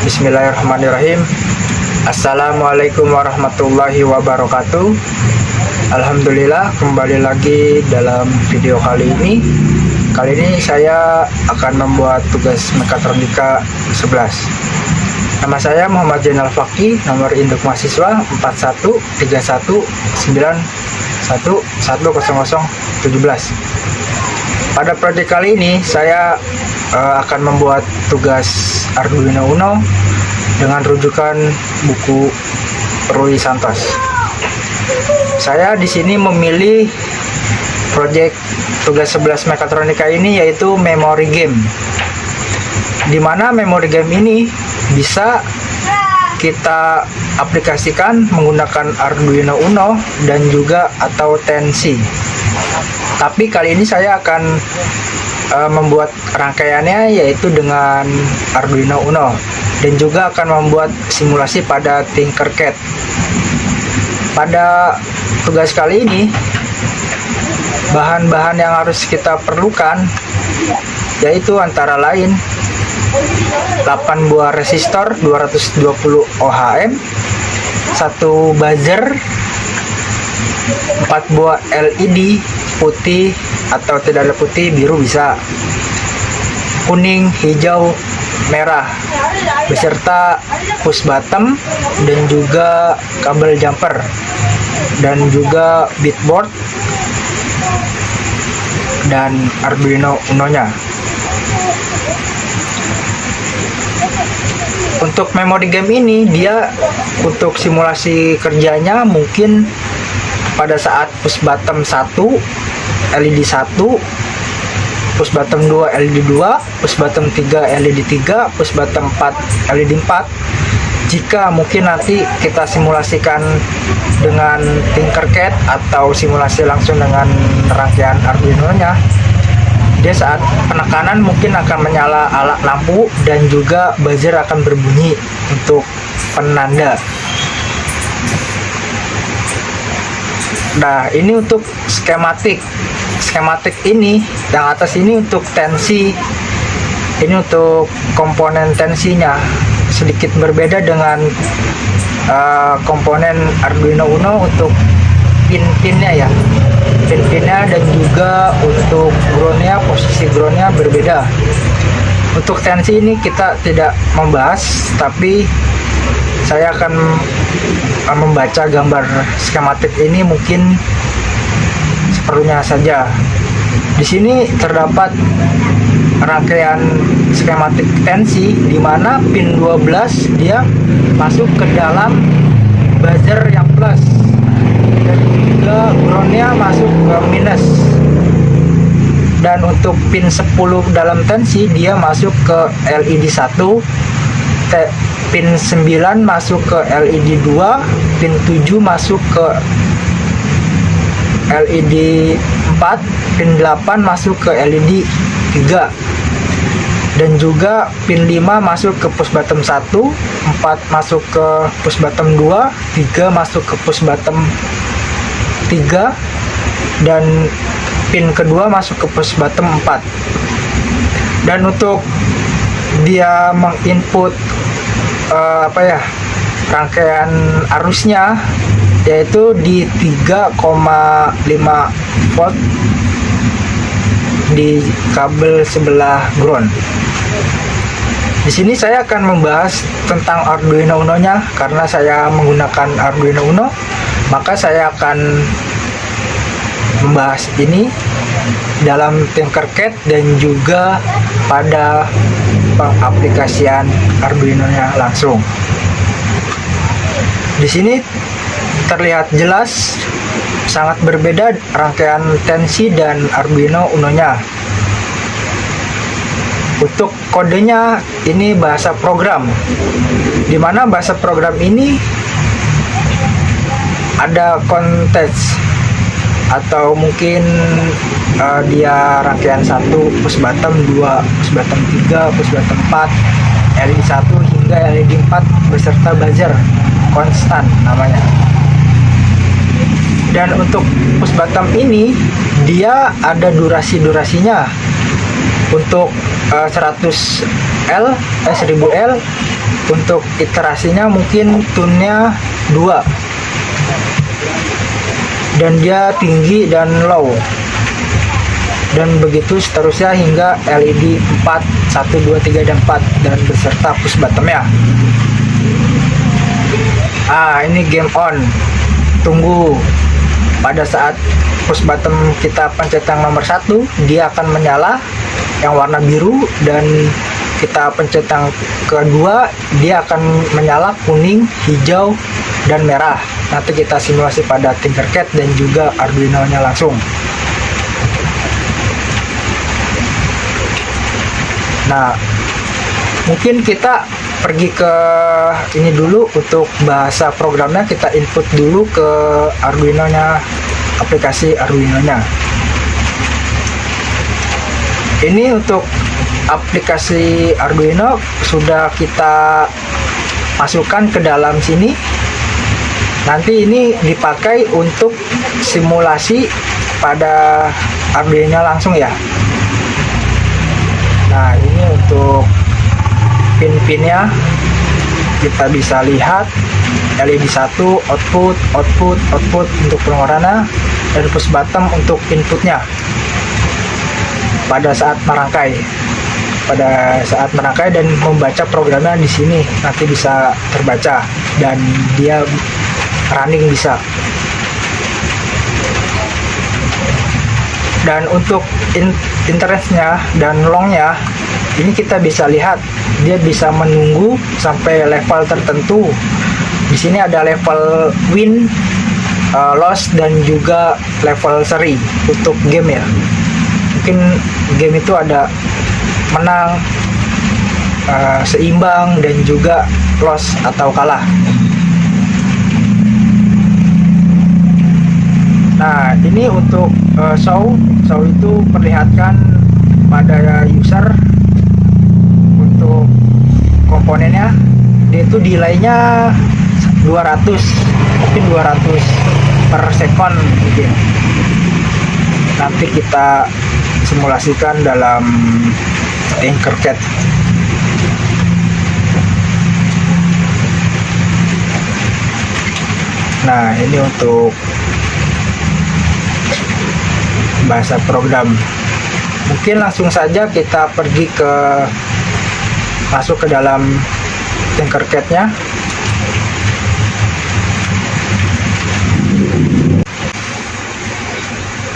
Bismillahirrahmanirrahim. Assalamualaikum warahmatullahi wabarakatuh. Alhamdulillah, kembali lagi dalam video kali ini. Kali ini saya akan membuat tugas mekatronika 11. Nama saya Muhammad Zainal Fakih, nomor induk mahasiswa 413191100017. Pada proyek kali ini saya akan membuat tugas Arduino Uno dengan rujukan buku Rui Santos. Saya di sini memilih proyek tugas 11 mekatronika ini yaitu memory game, di mana memory game ini bisa kita aplikasikan menggunakan Arduino Uno dan juga atau Tensi. Tapi kali ini saya akan membuat rangkaiannya yaitu dengan Arduino Uno, dan juga akan membuat simulasi pada Tinkercad. Pada tugas kali ini, bahan-bahan yang harus kita perlukan yaitu antara lain 8 buah resistor 220 ohm, 1 buzzer, 4 buah LED putih atau tidak ada putih, biru bisa, kuning, hijau, merah, beserta push button dan juga kabel jumper dan juga bitboard dan Arduino Uno-nya. Untuk memory game ini, dia untuk simulasi kerjanya mungkin pada saat push button 1 LED 1, push button 2 LED 2, push button 3 LED 3, push button 4 LED 4. Jika mungkin nanti kita simulasikan dengan Tinkercad atau simulasi langsung dengan rangkaian Arduino-nya, dia saat penekanan mungkin akan menyala alat lampu dan juga buzzer akan berbunyi untuk penanda. Nah, ini untuk skematik ini, yang atas ini untuk tensi, ini untuk komponen tensinya sedikit berbeda dengan komponen Arduino Uno untuk pin-pinnya ya, pin-pinnya dan juga untuk groundnya, posisi groundnya berbeda. Untuk tensi ini kita tidak membahas, tapi saya akan membaca gambar skematik ini mungkin seperlunya saja. Di sini terdapat rangkaian skematik tensi, di mana pin 12 dia masuk ke dalam buzzer yang plus dan juga groundnya masuk ke minus. Dan untuk pin 10 dalam tensi dia masuk ke LED 1, pin 9 masuk ke LED 2, pin 7 masuk ke LED 4, pin 8 masuk ke LED 3, dan juga pin 5 masuk ke push button 1, 4 masuk ke push button 2, 3 masuk ke push button 3, dan pin kedua masuk ke push button 4. Dan untuk dia menginput rangkaian arusnya yaitu di 3,5 volt di kabel sebelah ground. Di sini saya akan membahas tentang Arduino Uno-nya, karena saya menggunakan Arduino Uno, maka saya akan membahas ini dalam Tinkercad dan juga pada pengaplikasian Arduino-nya langsung. Di sini terlihat jelas sangat berbeda rangkaian tensi dan Arduino Uno-nya. Untuk kodenya ini bahasa program, di mana bahasa program ini ada konteks atau mungkin dia rangkaian 1 push button, 2 push button 3, push button 4, LED 1 hingga LED 4 beserta buzzer konstan namanya. Dan untuk push button ini dia ada durasinya. Untuk 1000L Untuk iterasinya mungkin tune-nya 2, dan dia tinggi dan low, dan begitu seterusnya hingga LED 4, 1, 2, 3, dan 4, dan beserta push button-nya. Ini game on. Tunggu, pada saat push button kita pencet yang nomor 1, dia akan menyala yang warna biru, dan kita pencet yang kedua, dia akan menyala kuning, hijau, dan merah. Nanti kita simulasi pada Tinkercad dan juga Arduino-nya langsung. Nah, mungkin kita pergi ke ini dulu. Untuk bahasa programnya kita input dulu ke Arduino-nya, aplikasi Arduino-nya. Ini untuk aplikasi Arduino sudah kita masukkan ke dalam sini. Nanti ini dipakai untuk simulasi pada Arduino langsung ya. Nah, ini untuk pin-pinnya kita bisa lihat LED 1 output untuk pengeluarannya, dan push button untuk inputnya pada saat merangkai. Dan membaca programnya di sini nanti bisa terbaca dan dia running bisa. Dan untuk internetnya dan longnya, ini kita bisa lihat dia bisa menunggu sampai level tertentu. Di sini ada level win, loss, dan juga level seri untuk game ya. Mungkin game itu ada menang, seimbang, dan juga loss atau kalah. Nah, ini untuk show itu perlihatkan pada user. Untuk komponennya, dia itu delay-nya 200, mungkin 200 per second mungkin. Nanti kita simulasikan dalam Tinkercad. Nah, ini untuk bahasa program. Mungkin langsung saja kita pergi masuk ke dalam Tinkercad-nya.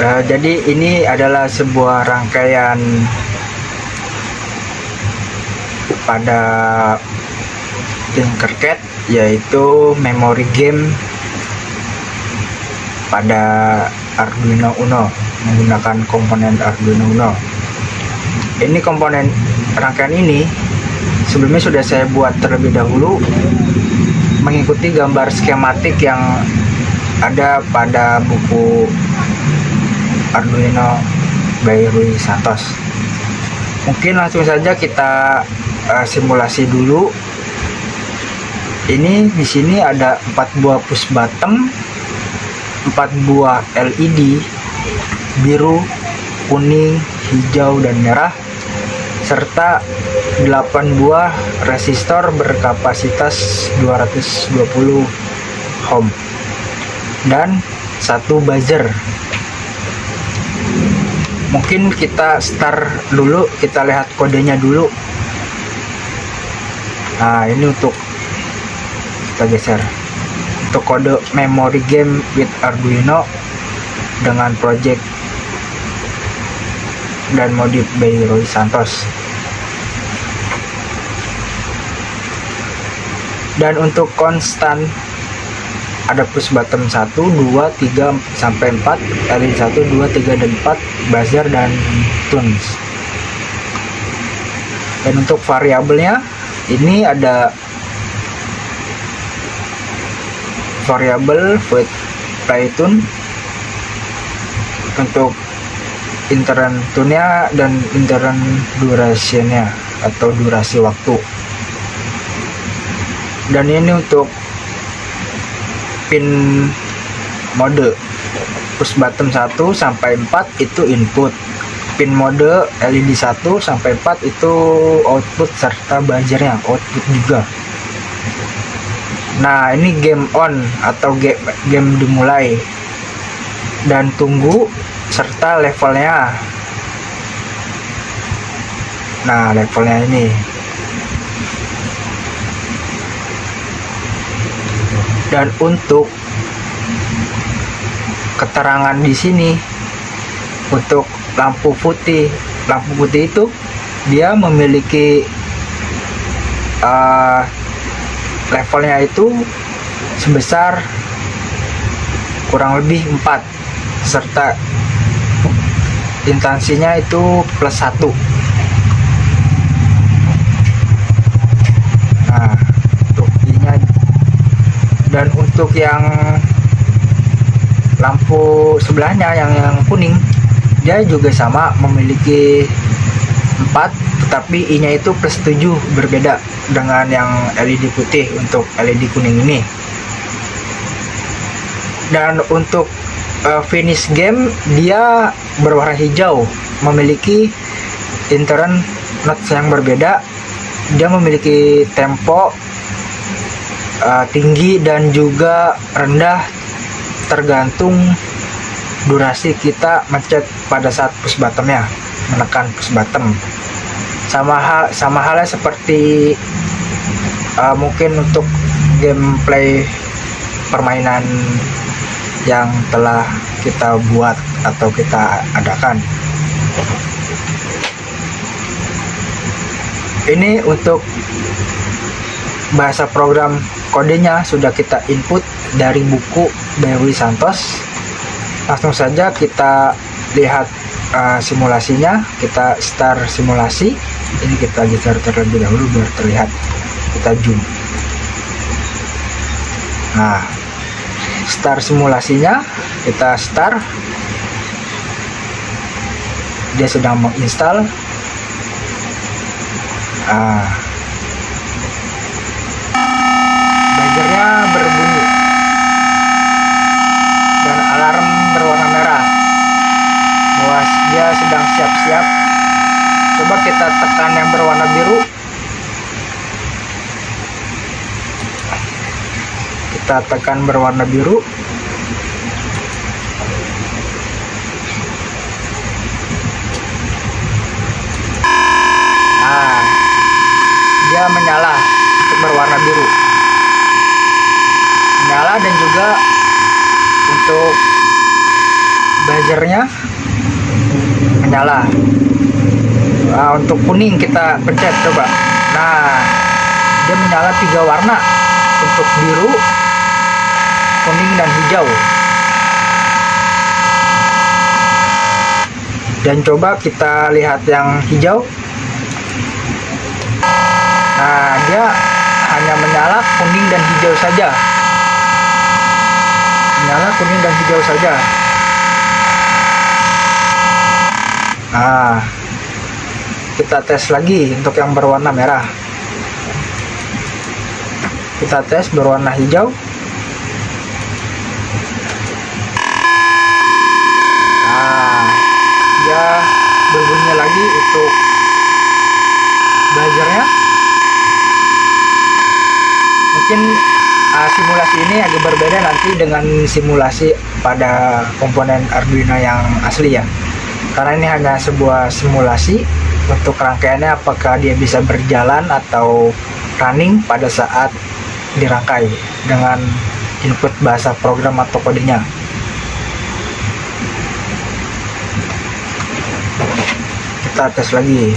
Jadi ini adalah sebuah rangkaian pada Tinkercad, yaitu memory game pada Arduino Uno menggunakan komponen Arduino Uno. Ini komponen rangkaian ini sebelumnya sudah saya buat terlebih dahulu mengikuti gambar skematik yang ada pada buku Arduino by Rui Santos. Mungkin langsung saja kita simulasi dulu. Ini di sini ada 4 buah push button, 4 buah LED biru, kuning, hijau, dan merah, serta 8 buah resistor berkapasitas 220 ohm dan 1 buzzer. Mungkin kita start dulu, kita lihat kodenya dulu. Nah, ini untuk kita geser untuk kode memory game with Arduino dengan project dan modif by Rui Santos. Dan untuk konstan ada push button 1, 2, 3, sampai 4, LED 1, 2, 3, dan 4, buzzer, dan tunes. Dan untuk variabelnya, ini ada variabel with play tune untuk intern tune-nya dan intern duration-nya atau durasi waktu. Dan ini untuk pin mode push button 1 sampai 4 itu input, pin mode LED 1 sampai 4 itu output, serta buzzernya output juga. Nah, ini game on atau game dimulai, dan tunggu serta levelnya. Nah, levelnya ini. Dan untuk keterangan di sini, untuk lampu putih itu dia memiliki levelnya itu sebesar kurang lebih 4, serta instansinya itu +1. Nah, untuk ininya. Dan untuk yang lampu sebelahnya yang kuning, dia juga sama memiliki 4, tetapi I-nya itu +7, berbeda dengan yang LED putih untuk LED kuning ini. Dan untuk finish game, dia berwarna hijau, memiliki intern notes yang berbeda. Dia memiliki tempo tinggi dan juga rendah, tergantung durasi kita mencet pada saat push buttonnya, menekan push button. Sama halnya seperti mungkin untuk gameplay permainan yang telah kita buat atau kita adakan. Ini untuk bahasa program, kodenya sudah kita input dari buku Dewi Santos. Langsung saja kita lihat simulasinya. Kita start simulasi. Ini kita geser terlebih dahulu biar terlihat. Kita zoom. Nah, start simulasinya, kita start. Dia sedang menginstal. Buzzer-nya berbunyi dan alarm berwarna merah bahwa dia sedang siap-siap. Coba kita tekan yang berwarna biru. Kita tekan berwarna biru. Nah, dia menyala untuk berwarna biru. Menyala, dan juga untuk buzzernya menyala. Untuk kuning kita pencet coba. Nah, dia menyala 3 warna, untuk biru, kuning, dan hijau. Dan coba kita lihat yang hijau. Nah, dia hanya menyala kuning dan hijau saja. Menyala kuning dan hijau saja. Nah, kita tes lagi untuk yang berwarna merah. Kita tes berwarna hijau. Nah, dia berbunyi lagi untuk buzzernya. Mungkin simulasi ini agak berbeda nanti dengan simulasi pada komponen Arduino yang asli ya, karena ini hanya sebuah simulasi. Untuk rangkaiannya apakah dia bisa berjalan atau running pada saat dirangkai dengan input bahasa program atau kodenya. Kita tes lagi.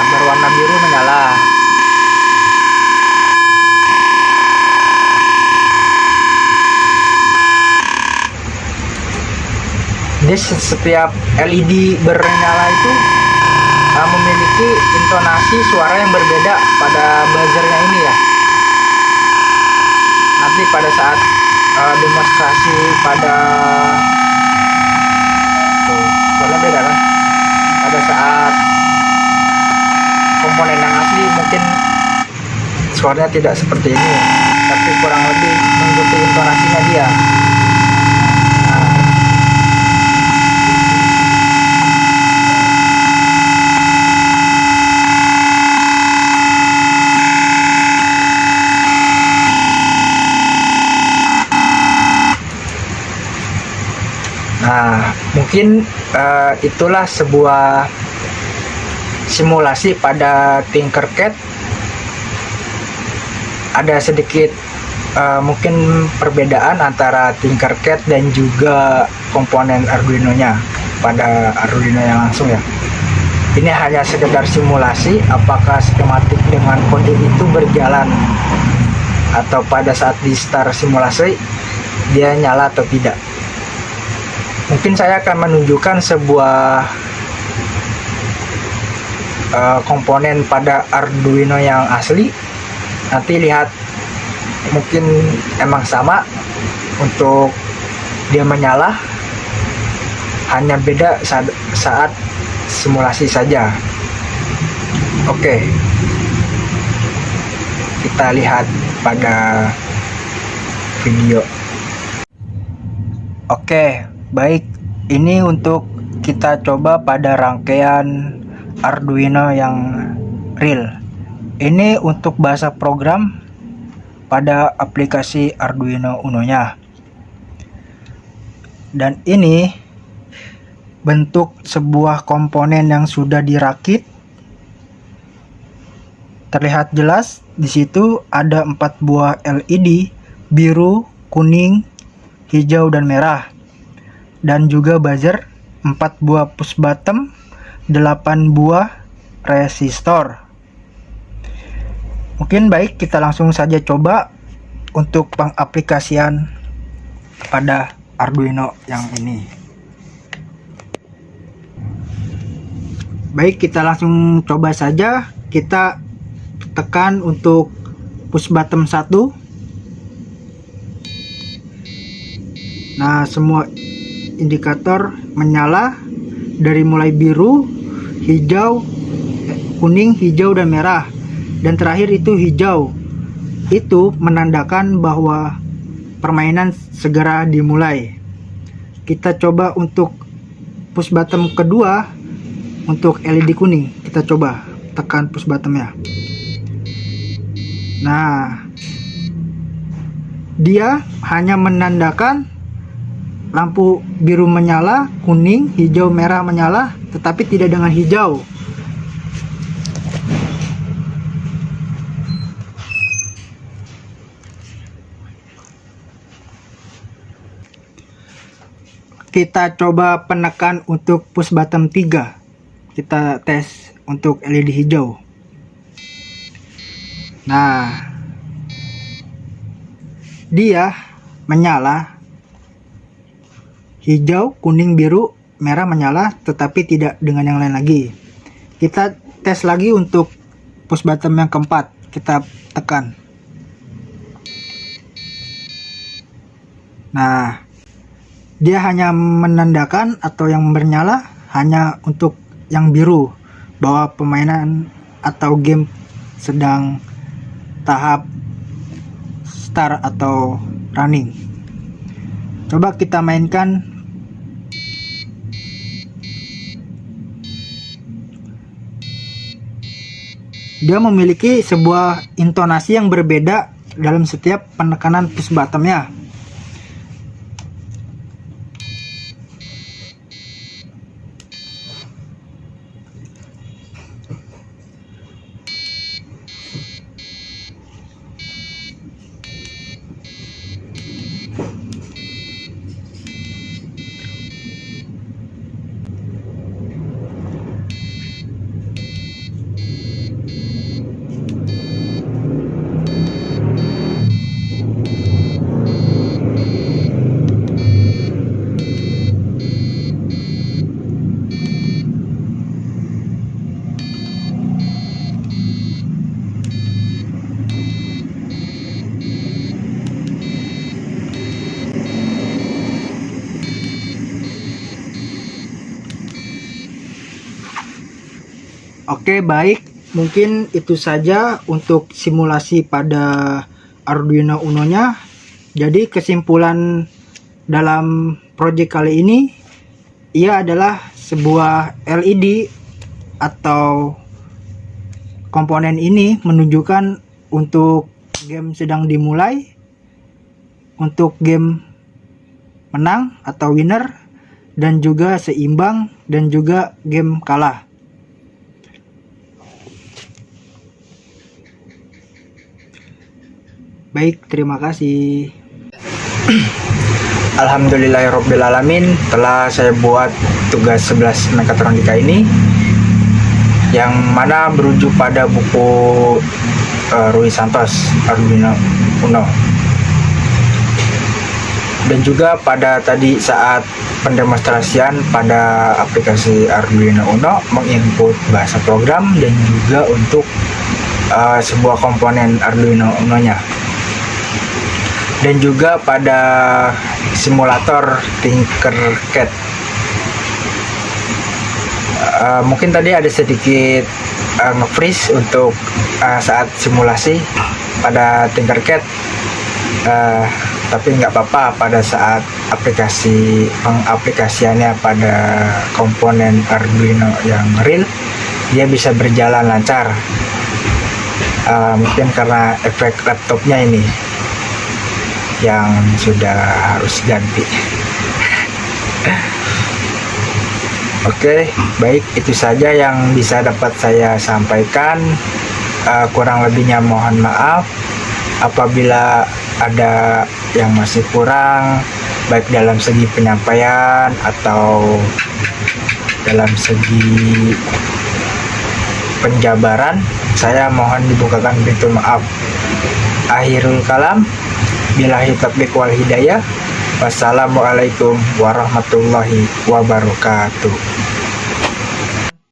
Berwarna biru menyala. Di setiap LED bernyala itu memiliki intonasi suara yang berbeda pada buzzernya ini ya. Nanti pada saat demonstrasi pada suaranya beda kan. Pada saat komponen yang asli mungkin suaranya tidak seperti ini, tapi kurang lebih mengikuti intonasinya dia. Nah, mungkin itulah sebuah simulasi pada Tinkercad. Ada sedikit mungkin perbedaan antara Tinkercad dan juga komponen Arduino-nya pada Arduino yang langsung ya. Ini hanya sekedar simulasi apakah skematik dengan kode itu berjalan atau pada saat di start simulasi dia nyala atau tidak. Mungkin saya akan menunjukkan sebuah komponen pada Arduino yang asli. Nanti lihat, mungkin emang sama untuk dia menyala, hanya beda saat simulasi saja. Oke, kita lihat pada video. Oke, baik, ini untuk kita coba pada rangkaian Arduino yang real. Ini untuk bahasa program pada aplikasi Arduino Uno-nya. Dan ini bentuk sebuah komponen yang sudah dirakit. Terlihat jelas di situ ada 4 buah LED biru, kuning, hijau dan merah. Dan juga buzzer, 4 buah push button, 8 buah resistor. Mungkin baik kita langsung saja coba untuk pengaplikasian pada Arduino yang ini. Baik, kita langsung coba saja. Kita tekan untuk push button 1. Nah, semua indikator menyala dari mulai biru, hijau, kuning, hijau dan merah. Dan terakhir itu hijau. Itu menandakan bahwa permainan segera dimulai. Kita coba untuk push button kedua untuk LED kuning. Kita coba tekan push buttonnya. Nah, dia hanya menandakan lampu biru menyala, kuning, hijau, merah menyala, tetapi tidak dengan hijau. Kita coba penekan untuk push button 3. Kita tes untuk LED hijau. Nah, dia menyala, hijau, kuning, biru, merah menyala, tetapi tidak dengan yang lain lagi. Kita tes lagi untuk push button yang keempat. Kita tekan. Nah, dia hanya menandakan atau yang bernyala hanya untuk yang biru, bahwa permainan atau game sedang tahap start atau running. Coba kita mainkan. Dia memiliki sebuah intonasi yang berbeda dalam setiap penekanan push buttonnya. Oke, baik, mungkin itu saja untuk simulasi pada Arduino Uno-nya. Jadi kesimpulan dalam proyek kali ini, ia adalah sebuah LED atau komponen ini menunjukkan untuk game sedang dimulai, untuk game menang atau winner, dan juga seimbang dan juga game kalah. Baik, terima kasih. Alhamdulillahirrabbilalamin, telah saya buat tugas 11 mekatronika ini, yang mana merujuk pada buku Rui Santos Arduino Uno. Dan juga pada tadi saat pendemonstrasian pada aplikasi Arduino Uno menginput bahasa program dan juga untuk sebuah komponen Arduino Uno-nya. Dan juga pada simulator Tinkercad. Mungkin tadi ada sedikit nge-freeze untuk saat simulasi pada Tinkercad, tapi nggak apa-apa pada saat pengaplikasiannya pada komponen Arduino yang real, dia bisa berjalan lancar. Mungkin karena efek laptopnya ini yang sudah harus ganti. Oke, baik, itu saja yang bisa dapat saya sampaikan. Kurang lebihnya mohon maaf apabila ada yang masih kurang, baik dalam segi penyampaian atau dalam segi penjabaran. Saya mohon dibukakan pintu maaf. Akhirul kalam, billahi taufiq wal hidayah. Wassalamualaikum warahmatullahi wabarakatuh.